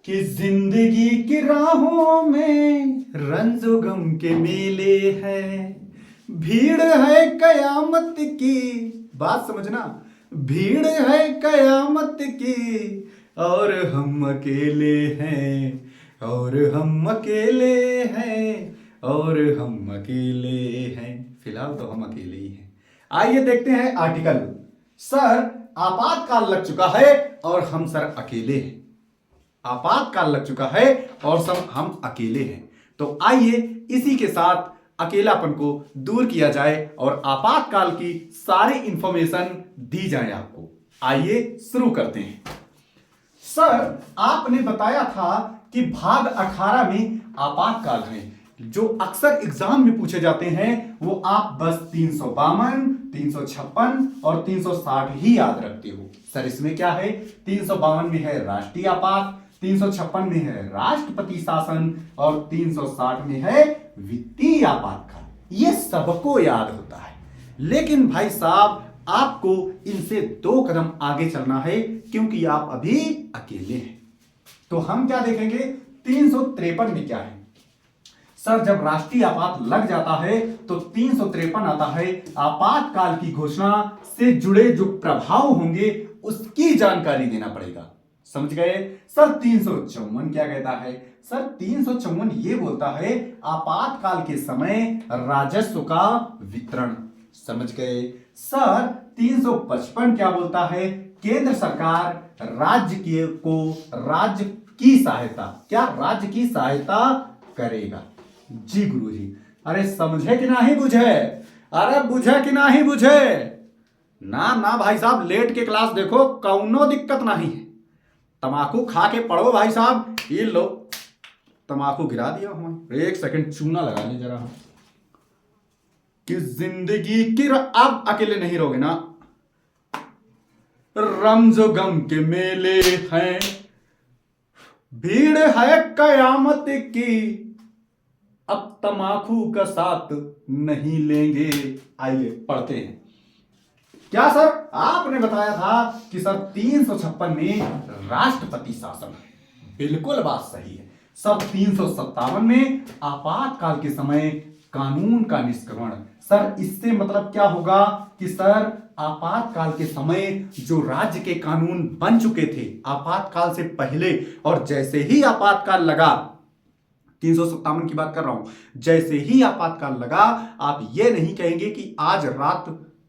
कि जिंदगी की राहों में रंजो गम के मेले हैं, भीड़ है कयामत की। बात समझना, भीड़ है कयामत की और हम अकेले हैं, और हम अकेले हैं, और हम अकेले हैं। फिलहाल तो हम अकेले ही हैं। आइए देखते हैं आर्टिकल। सर आपातकाल लग चुका है और हम सर अकेले हैं। आपातकाल लग चुका है और सब हम अकेले हैं। तो आइए इसी के साथ अकेलापन को दूर किया जाए और आपातकाल की सारी इंफॉर्मेशन दी जाए आपको। आइए शुरू करते हैं। सर आपने बताया था कि भाग 18 में आपातकाल है, जो अक्सर एग्जाम में पूछे जाते हैं वो आप बस 352, 356 और 360 ही याद रखते हो। सर इसमें क्या है? 352 में है राष्ट्रीय आपात, 356 में है राष्ट्रपति शासन और 360 में है वित्तीय आपातकाल। ये सबको याद होता है, लेकिन भाई साहब आपको इनसे 2 कदम आगे चलना है, क्योंकि आप अभी अकेले हैं। तो हम क्या देखेंगे? 353 में क्या है? सर जब राष्ट्रीय आपात लग जाता है तो 353 आता है, आपातकाल की घोषणा से जुड़े जो प्रभाव होंगे उसकी जानकारी देना पड़ेगा। समझ गए? सर 354 क्या कहता है? सर 354 ये बोलता है आपातकाल के समय राजस्व का वितरण। समझ गए? सर 355 क्या बोलता है? केंद्र सरकार राज्य की सहायता, क्या राज्य की सहायता करेगा। जी गुरुजी, अरे समझे कि नहीं बुझे? अरे बुझे कि नहीं बुझे? ना ना भाई साहब, लेट के क्लास देखो, कौनो दिक्कत नहीं है। तमाकू खा के पढ़ो भाई साहब। ये लो तमाकू गिरा दिया हमें, 1 सेकंड चूना लगा ले जरा। कि जिंदगी की अब अकेले नहीं रहोगे ना। रमजो गम के मेले हैं, भीड़ है कयामत की, अब तमाकू का साथ नहीं लेंगे। आइए पढ़ते हैं। क्या सर आपने बताया था कि सर 356 में राष्ट्रपति शासन है? बिल्कुल बात सही है। सब 357 में आपातकाल के समय कानून का निष्क्रमण। सर इससे मतलब क्या होगा कि सर आपातकाल के समय जो राज्य के कानून बन चुके थे आपातकाल से पहले, और जैसे ही आपातकाल लगा, 357 की बात कर रहा हूं, जैसे ही आपातकाल लगा आप ये नहीं कहेंगे कि आज रात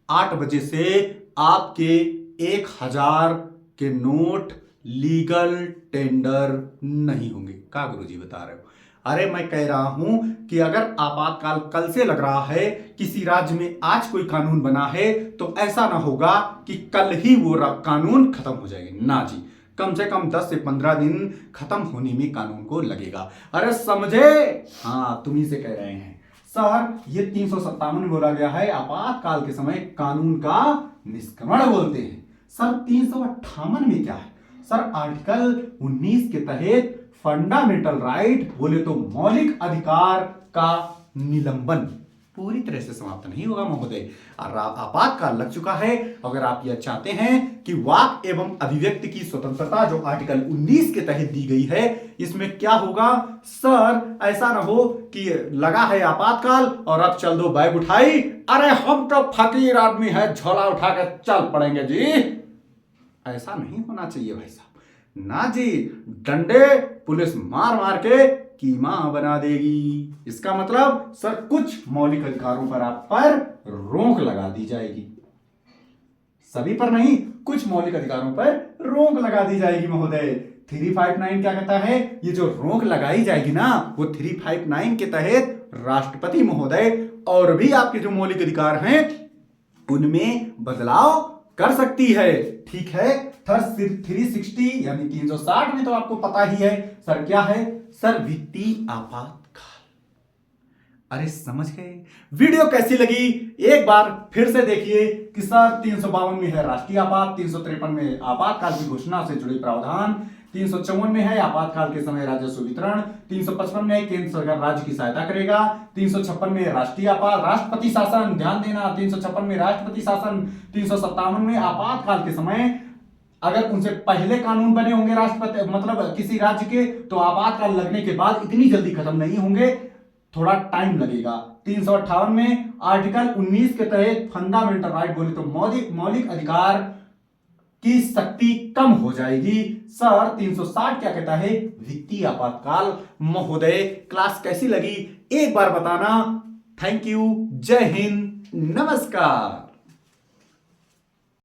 8 बजे से आपके 1000 के नोट लीगल टेंडर नहीं होंगे। क्या गुरुजी बता रहे हो? अरे मैं कह रहा हूं कि अगर आपातकाल कल से लग रहा है, किसी राज्य में आज कोई कानून बना है, तो ऐसा ना होगा कि कल ही वो कानून खत्म हो जाएंगे। ना जी, कम से कम 10 से 15 दिन खत्म होने में कानून को लगेगा। अरे समझे? हाँ तुम्ही से कह रहे हैं सर। ये 357 में बोला गया है आपातकाल के समय कानून का निष्क्रमण बोलते हैं। सर 358 में क्या है? सर आर्टिकल 19 के तहत फंडामेंटल राइट, बोले तो मौलिक अधिकार का निलंबन पूरी तरह से समाप्त नहीं होगा महोदय। आपातकाल लग चुका है। अगर आप यह चाहते हैं कि वाक एवं अभिव्यक्ति की स्वतंत्रता जो आर्टिकल 19 के तहत दी गई है, इसमें क्या होगा? सर ऐसा ना हो कि लगा है आपातकाल और अब चल दो बैग उठाई, अरे हम तो फकीर आदमी है, झोला उठा के चल पड़ेंगे जी। ऐसा नहीं होना चाहिए भाई साहब। ना जी, डंडे पुलिस मार मार के कीमा बना देगी। इसका मतलब सर कुछ मौलिक अधिकारों पर आप पर रोक लगा दी जाएगी, सभी पर नहीं, कुछ मौलिक अधिकारों पर रोक लगा दी जाएगी महोदय। 359 क्या कहता है? ये जो रोक लगाई जाएगी ना, वो 359 के तहत राष्ट्रपति महोदय और भी आपके जो मौलिक अधिकार हैं उनमें बदलाव कर सकती है। ठीक है। 360 यानी 360 में तो आपको पता ही है सर क्या है? सर वित्तीय आपातकाल। अरे समझ गए? वीडियो कैसी लगी एक बार फिर से देखिए कि सर 352 में है राष्ट्रीय आपात, 353 में आपातकाल की घोषणा से जुड़े प्रावधान, 354 में है आपातकाल के समय राजस्व वितरण, 355 में केंद्र सरकार राज्य की सहायता करेगा, 356 में राष्ट्रीय आपात राष्ट्रपति शासन, ध्यान देना 356 में राष्ट्रपति शासन, 357 में आपातकाल के समय अगर उनसे पहले कानून बने होंगे राष्ट्रपति मतलब किसी राज्य के, तो आपातकाल लगने के बाद इतनी जल्दी खत्म नहीं होंगे, थोड़ा टाइम लगेगा। 358 में आर्टिकल 19 के तहत फंडामेंटल राइट बोले तो मौलिक अधिकार की शक्ति कम हो जाएगी। सर 360 क्या कहता है? वित्तीय आपातकाल। महोदय क्लास कैसी लगी एक बार बताना। थैंक यू, जय हिंद, नमस्कार।